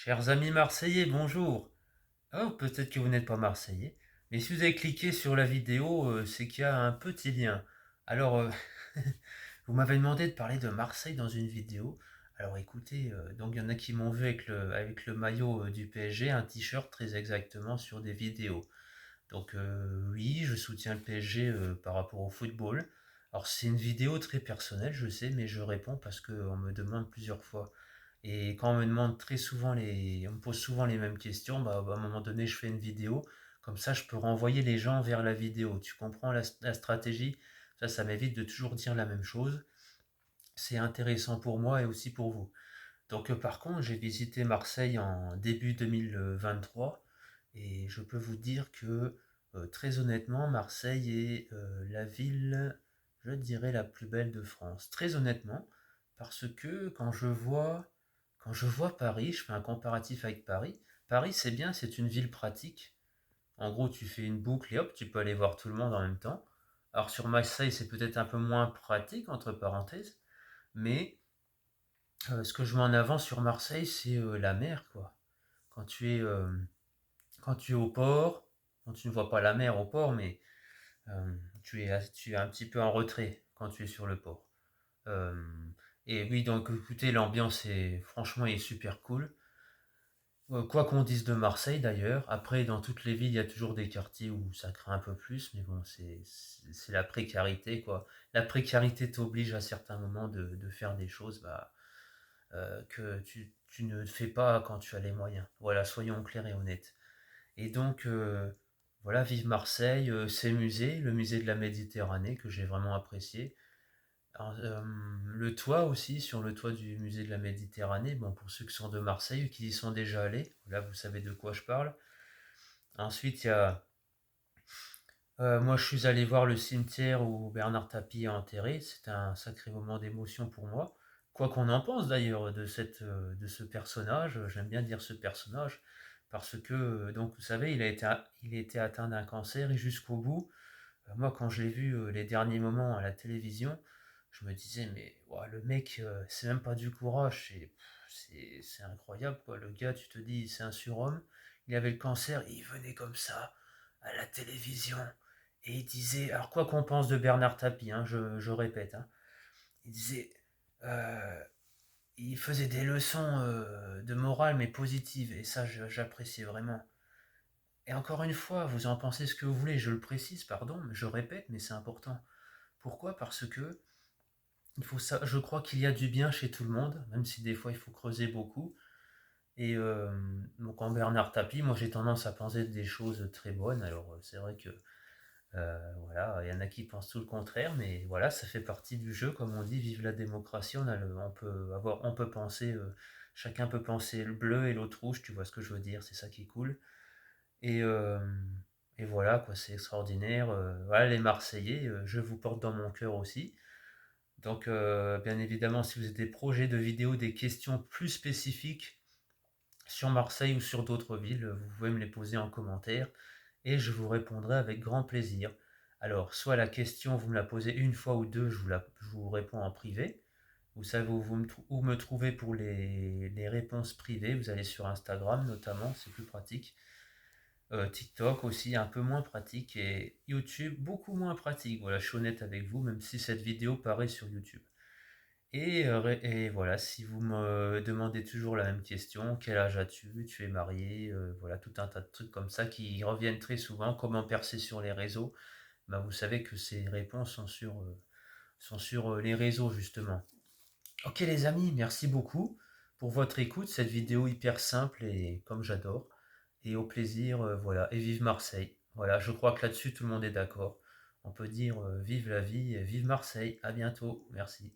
Chers amis marseillais, bonjour. Oh, peut-être que vous n'êtes pas marseillais, mais si vous avez cliqué sur la vidéo, c'est qu'il y a un petit lien. Alors, vous m'avez demandé de parler de Marseille dans une vidéo. Alors écoutez, donc il y en a qui m'ont vu avec le maillot du PSG, un t-shirt très exactement sur des vidéos. Donc oui, je soutiens le PSG par rapport au football. Alors c'est une vidéo très personnelle, je sais, mais je réponds parce qu'on me demande plusieurs fois. Et quand on me demande très souvent on me pose souvent les mêmes questions, bah, à un moment donné, je fais une vidéo. Comme ça, je peux renvoyer les gens vers la vidéo. Tu comprends la stratégie? Ça m'évite de toujours dire la même chose. C'est intéressant pour moi et aussi pour vous. Donc, par contre, j'ai visité Marseille en début 2023 et je peux vous dire que, très honnêtement, Marseille est la ville, je dirais, la plus belle de France. Très honnêtement, parce que quand je vois Paris, je fais un comparatif avec Paris. Paris, c'est bien, c'est une ville pratique. En gros, tu fais une boucle et hop, tu peux aller voir tout le monde en même temps. Alors sur Marseille, c'est peut-être un peu moins pratique, entre parenthèses, mais ce que je mets en avant sur Marseille, c'est la mer, quoi. Quand tu es, euh, quand tu es au port, quand tu ne vois pas la mer au port, mais tu es un petit peu en retrait quand tu es sur le port. Euh, et oui, donc écoutez, l'ambiance est franchement est super cool. Quoi qu'on dise de Marseille d'ailleurs, après dans toutes les villes il y a toujours des quartiers où ça craint un peu plus, mais bon c'est la précarité quoi. La précarité t'oblige à certains moments de faire des choses que tu ne fais pas quand tu as les moyens. Voilà, soyons clairs et honnêtes. Et donc voilà, vive Marseille, ses musées, le musée de la Méditerranée que j'ai vraiment apprécié. Alors, le toit aussi, sur le toit du musée de la Méditerranée, bon, pour ceux qui sont de Marseille ou qui y sont déjà allés, là vous savez de quoi je parle. Ensuite, il y a. Moi, je suis allé voir le cimetière où Bernard Tapie est enterré. C'était un sacré moment d'émotion pour moi. Quoi qu'on en pense d'ailleurs de ce personnage, j'aime bien dire ce personnage, parce que, donc, vous savez, il a été atteint d'un cancer et jusqu'au bout, moi, quand je l'ai vu les derniers moments à la télévision, je me disais, mais ouah, le mec, c'est même pas du courage, c'est incroyable, quoi. Le gars, tu te dis, c'est un surhomme. Il avait le cancer et il venait comme ça à la télévision et il disait, alors quoi qu'on pense de Bernard Tapie, hein, je répète, hein, il disait, euh, il faisait des leçons de morale mais positives et ça, j'appréciais vraiment. Et encore une fois, vous en pensez ce que vous voulez, je le précise, pardon, mais je répète, mais c'est important. Pourquoi? Parce que je crois qu'il y a du bien chez tout le monde, même si des fois il faut creuser beaucoup. Et donc en Bernard Tapie, moi j'ai tendance à penser des choses très bonnes. Alors c'est vrai que voilà, il y en a qui pensent tout le contraire, mais voilà, ça fait partie du jeu, comme on dit, vive la démocratie. On peut penser, chacun peut penser le bleu et l'autre rouge. Tu vois ce que je veux dire? C'est ça qui est cool. Et, euh, et voilà, quoi, c'est extraordinaire. Voilà, les Marseillais, je vous porte dans mon cœur aussi. Donc, bien évidemment, si vous avez des projets de vidéos, des questions plus spécifiques sur Marseille ou sur d'autres villes, vous pouvez me les poser en commentaire et je vous répondrai avec grand plaisir. Alors, soit la question, vous me la posez une fois ou deux, je vous réponds en privé. Vous savez où me trouver pour les réponses privées. Vous allez sur Instagram notamment, c'est plus pratique. TikTok aussi, un peu moins pratique. Et YouTube, beaucoup moins pratique. Voilà, je suis honnête avec vous, même si cette vidéo paraît sur YouTube. Et voilà, si vous me demandez toujours la même question, quel âge as-tu? Tu es marié? Voilà, tout un tas de trucs comme ça qui reviennent très souvent. Comment percer sur les réseaux? Ben, vous savez que ces réponses sont sur les réseaux, justement. Ok les amis, merci beaucoup pour votre écoute, cette vidéo hyper simple et comme j'adore. Et au plaisir, voilà. Et vive Marseille. Voilà, je crois que là-dessus, tout le monde est d'accord. On peut dire vive la vie, vive Marseille. À bientôt. Merci.